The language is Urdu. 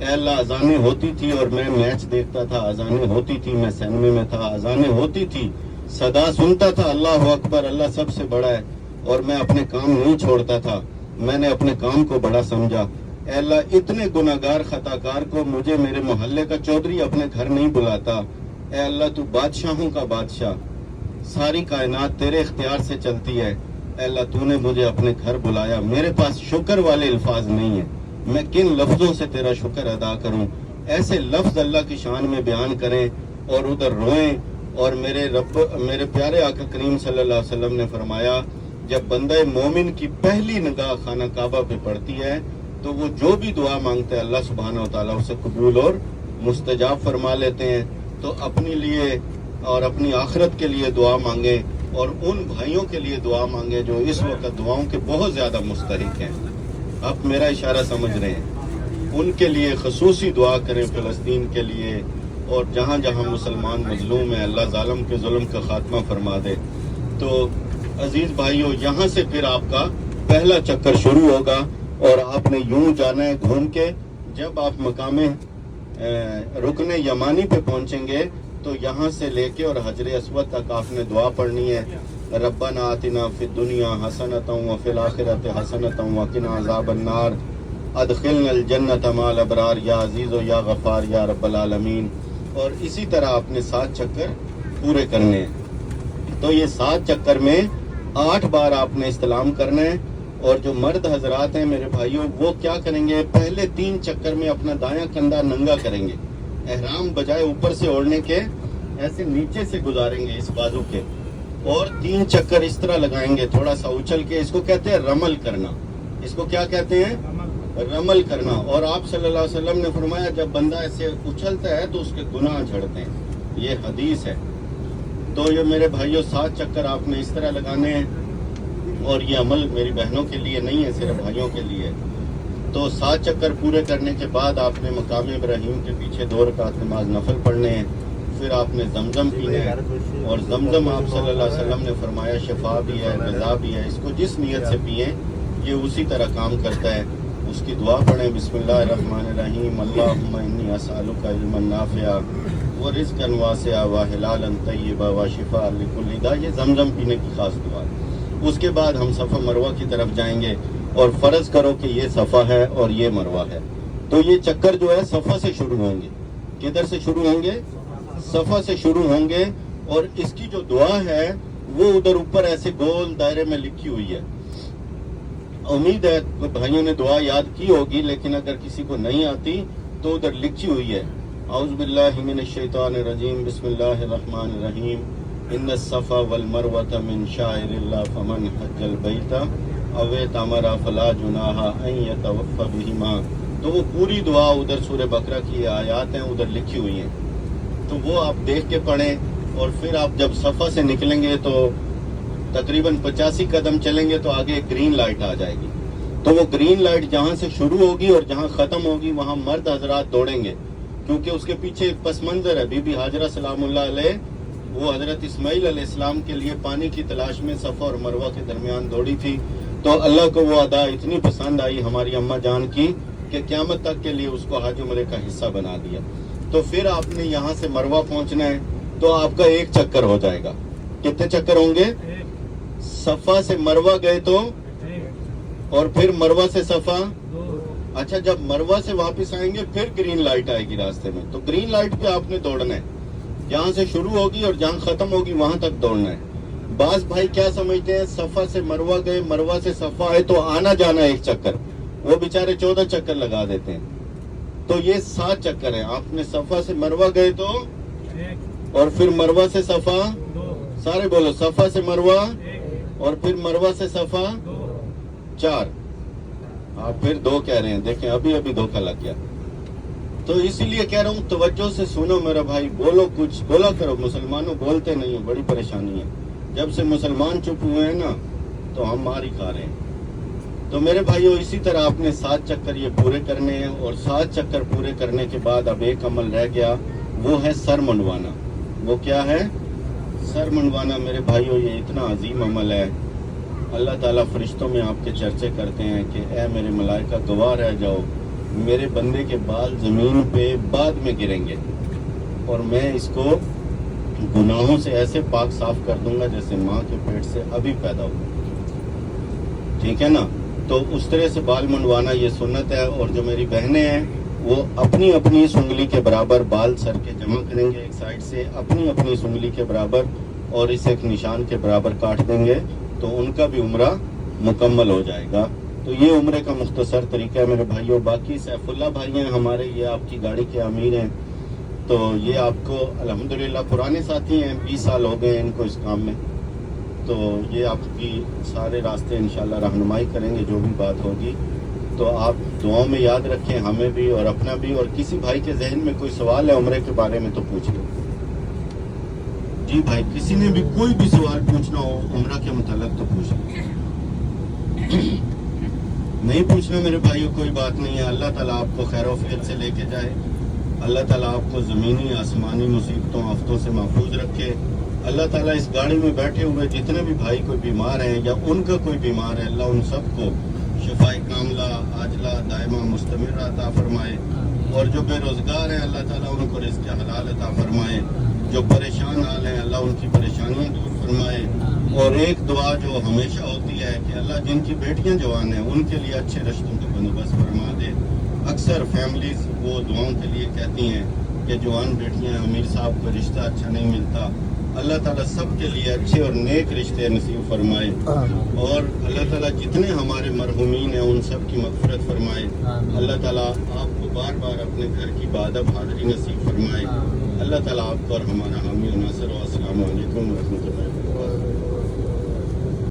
اے اللہ اذانیں ہوتی تھی اور میں میچ دیکھتا تھا، اذانیں ہوتی تھی میں سینمے میں تھا، اذانیں ہوتی تھی صدا سنتا تھا اللہ اکبر اللہ سب سے بڑا ہے، اور میں اپنے کام نہیں چھوڑتا تھا، میں نے اپنے کام کو بڑا سمجھا۔ اے اللہ اتنے گناہگار خطاکار کو مجھے میرے محلے کا چودھری اپنے گھر نہیں بلاتا۔ اے اللہ تو بادشاہوں کا بادشاہ، ساری کائنات تیرے اختیار سے چلتی ہے۔ اے اللہ تو نے مجھے اپنے گھر بلایا، میرے پاس شکر والے الفاظ نہیں ہیں، میں کن لفظوں سے تیرا شکر ادا کروں۔ ایسے لفظ اللہ کی شان میں بیان کریں اور ادھر روئیں۔ اور میرے پیارے آقا کریم صلی اللہ علیہ وسلم نے فرمایا جب بندہ مومن کی پہلی نگاہ خانہ کعبہ پہ پڑتی ہے تو وہ جو بھی دعا مانگتا ہے اللہ سبحانہ و تعالیٰ اسے قبول اور مستجاب فرما لیتے ہیں۔ تو اپنے لیے اور اپنی آخرت کے لیے دعا مانگیں، اور ان بھائیوں کے لیے دعا مانگیں جو اس وقت دعاؤں کے بہت زیادہ مستحق ہیں۔ آپ میرا اشارہ سمجھ رہے ہیں، ان کے لیے خصوصی دعا کریں، فلسطین کے لیے، اور جہاں جہاں مسلمان مظلوم ہیں اللہ ظالم کے ظلم کا خاتمہ فرما دے۔ تو عزیز بھائیوں، یہاں سے پھر آپ کا پہلا چکر شروع ہوگا، اور آپ نے یوں جانا ہے گھوم کے۔ جب آپ مقام رکن یمانی پہ پہنچیں گے تو یہاں سے لے کے اور حجر اسود تک آپ نے دعا پڑھنی ہے، ربنا آتنا فی الدنیا حسنۃ وفی الآخرۃ حسنۃ وقنا عذاب النار ادخلنا الجنۃ مع الابرار یا عزیز و یا غفار یا رب العالمین۔ اور اسی طرح آپ نے 7 چکر پورے کرنے ہیں۔ تو یہ 7 چکر میں 8 بار آپ نے استلام کرنا ہے۔ اور جو مرد حضرات ہیں میرے بھائیوں، وہ کیا کریں گے، پہلے 3 چکر میں اپنا دایاں کندھا ننگا کریں گے، احرام بجائے اوپر سے اوڑھنے کے ایسے نیچے سے گزاریں گے اس بازو کے، اور 3 چکر اس طرح لگائیں گے تھوڑا سا اچھل کے۔ اس کو کہتے ہیں رمل کرنا، اس کو کیا کہتے ہیں، رمل کرنا۔ اور آپ صلی اللہ علیہ وسلم نے فرمایا جب بندہ ایسے اچھلتا ہے تو اس کے گناہ جھڑتے ہیں، یہ حدیث ہے۔ تو یہ میرے بھائیوں 7 چکر آپ نے اس طرح لگانے ہیں، اور یہ عمل میری بہنوں کے لیے نہیں ہے، صرف بھائیوں کے لیے۔ تو 7 چکر پورے کرنے کے بعد آپ نے مقام ابراہیم کے پیچھے 2 رکعت نماز نفل پڑھنے ہیں۔ پھر آپ نے زمزم پینا ہے، اور زمزم آپ صلی اللہ علیہ وسلم نے فرمایا شفا بھی ہے غذا بھی ہے، اس کو جس نیت سے پئیں یہ اسی طرح کام کرتا ہے۔ اس کی دعا پڑھیں، بسم اللہ الرحمن الرحیم، اللہم انی اسألک علما نافعا ورزقا واسعا وحلالا طیبا وشفاء لکل داء۔ یہ زمزم پینے کی خاص دعا ہے۔ اس کے بعد ہم صفا مروہ کی طرف جائیں گے، اور فرض کرو کہ یہ صفا ہے اور یہ مروہ ہے۔ تو یہ چکر جو ہے صفا سے شروع ہوں گے۔ کدھر سے شروع ہوں گے، صفا سے شروع ہوں گے۔ اور اس کی جو دعا ہے وہ ادھر اوپر ایسے گول دائرے میں لکھی ہوئی ہے۔ امید ہے بھائیوں نے دعا یاد کی ہوگی، لیکن اگر کسی کو نہیں آتی تو ادھر لکھی ہوئی ہے، اعوذ باللہ من الشیطان الرجیم، بسم اللہ الرحمن الرحیم، ان الصفا والمروۃ من شعائر اللہ فمن حج البیت او اعتمر فلا جناح ان یطوف بہما۔ تو وہ پوری دعا ادھر سورہ بقرہ کی آیات ہیں ادھر لکھی ہوئی ہیں، تو وہ آپ دیکھ کے پڑھیں۔ اور پھر آپ جب صفا سے نکلیں گے تو تقریباً 85 قدم چلیں گے تو آگے ایک گرین لائٹ آ جائے گی۔ تو وہ گرین لائٹ جہاں سے شروع ہوگی اور جہاں ختم ہوگی وہاں مرد حضرات دوڑیں گے، کیونکہ اس کے پیچھے ایک پس منظر ہے۔ بی بی ہاجرہ سلام اللہ علیہ وہ حضرت اسماعیل علیہ السلام کے لیے پانی کی تلاش میں صفا اور مروہ کے درمیان دوڑی تھی، تو اللہ کو وہ ادا اتنی پسند آئی ہماری اماں جان کی کہ قیامت تک کے لیے اس کو حج عمرے کا حصہ بنا دیا۔ تو پھر آپ نے یہاں سے مروہ پہنچنا ہے، تو آپ کا 1 چکر ہو جائے گا۔ کتنے چکر ہوں گے، صفا سے مروہ گئے تو، اور پھر مروہ سے صفا۔ اچھا جب مروہ سے واپس آئیں گے پھر گرین لائٹ آئے گی راستے میں، تو گرین لائٹ پہ آپ نے دوڑنا ہے، جہاں سے شروع ہوگی اور جہاں ختم ہوگی وہاں تک دوڑنا ہے۔ بعض بھائی کیا سمجھتے ہیں صفا سے مروہ گئے، مروہ سے صفا آئے تو آنا جانا 1 چکر، وہ بیچارے 14 چکر لگا دیتے ہیں۔ تو یہ 7 چکر ہیں۔ آپ نے صفا سے مروہ گئے تو، اور پھر مروہ سے صفا، سارے بولو، صفا سے مروہ اور پھر مروہ سے صفا 4۔ آپ پھر 2 کہہ رہے ہیں، دیکھیں ابھی دھوکہ لگ گیا۔ تو اسی لیے کہہ رہا ہوں توجہ سے سنو میرا بھائی، بولو، کچھ بولا کرو۔ مسلمانوں بولتے نہیں ہیں، بڑی پریشانی ہے۔ جب سے مسلمان چپ ہوئے ہیں نا تو ہم مار ہی کھا رہے ہیں۔ تو میرے بھائیو اسی طرح آپ نے 7 چکر یہ پورے کرنے ہیں، اور 7 چکر پورے کرنے کے بعد اب ایک عمل رہ گیا، وہ ہے سر منڈوانا۔ وہ کیا ہے، سر منڈوانا۔ میرے بھائیو یہ اتنا عظیم عمل ہے، اللہ تعالیٰ فرشتوں میں آپ کے چرچے کرتے ہیں کہ اے میرے ملائکہ گواہ رہ جاؤ میرے بندے کے بال زمین پہ بعد میں گریں گے اور میں اس کو گناہوں سے ایسے پاک صاف کر دوں گا جیسے ماں کے پیٹ سے ابھی پیدا ہوا. ٹھیک ہے نا؟ تو اس طرح سے بال منڈوانا یہ سنت ہے. اور جو میری بہنیں ہیں وہ اپنی اپنی سنگلی کے برابر بال سر کے جمع کریں گے ایک سائڈ سے, اپنی اپنی سنگلی کے برابر, اور اسے ایک نشان کے برابر کاٹ دیں گے تو ان کا بھی عمرہ مکمل ہو جائے گا. تو یہ عمرے کا مختصر طریقہ ہے میرے بھائیوں. باقی سیف اللہ بھائی ہیں ہمارے, یہ آپ کی گاڑی کے امیر ہیں, تو یہ آپ کو الحمدللہ پرانے ساتھی ہیں, 20 سال ہو گئے ہیں ان کو اس کام میں, تو یہ آپ کی سارے راستے انشاءاللہ رہنمائی کریں گے جو بھی بات ہوگی. تو آپ دعاؤں میں یاد رکھیں ہمیں بھی اور اپنا بھی, اور کسی بھائی کے ذہن میں کوئی سوال ہے عمرے کے بارے میں تو پوچھ لیں. جی بھائی, کسی نے بھی کوئی بھی سوال پوچھنا ہو عمرہ کے متعلق تو پوچھ لیں. نہیں پوچھنا میرے بھائیوں کوئی بات نہیں ہے. اللہ تعالیٰ آپ کو خیر و عافیت سے لے کے جائے. اللہ تعالیٰ آپ کو زمینی آسمانی مصیبتوں آفتوں سے محفوظ رکھے. اللہ تعالیٰ اس گاڑی میں بیٹھے ہوئے جتنے بھی بھائی کوئی بیمار ہیں یا ان کا کوئی بیمار ہے, اللہ ان سب کو شفاء کاملہ عاجلہ دائمہ مستمرہ عطا فرمائے. اور جو بے روزگار ہیں اللہ تعالیٰ ان کو رزق حلال عطا فرمائے. جو پریشان حال ہیں اللہ ان کی پریشانیاں دور فرمائے. اور ایک دعا جو ہمیشہ ہوتی ہے کہ اللہ جن کی بیٹیاں جوان ہیں ان کے لیے اچھے رشتوں کا بندوبست فرما دے. اکثر فیملیز وہ دعاؤں کے لیے کہتی ہیں کہ جوان بیٹیاں امیر صاحب کو رشتہ اچھا نہیں ملتا. اللہ تعالیٰ سب کے لیے اچھے اور نیک رشتے نصیب فرمائے. اور اللہ تعالیٰ جتنے ہمارے مرحومین ہیں ان سب کی مغفرت فرمائے. اللہ تعالیٰ آپ کو بار بار اپنے گھر کی بادب حاضری نصیب فرمائے. اللہ تعالیٰ آپ کو اور ہمارا حامی و ناصر. السلام علیکم ورحمۃ اللہ وبرکاتہ.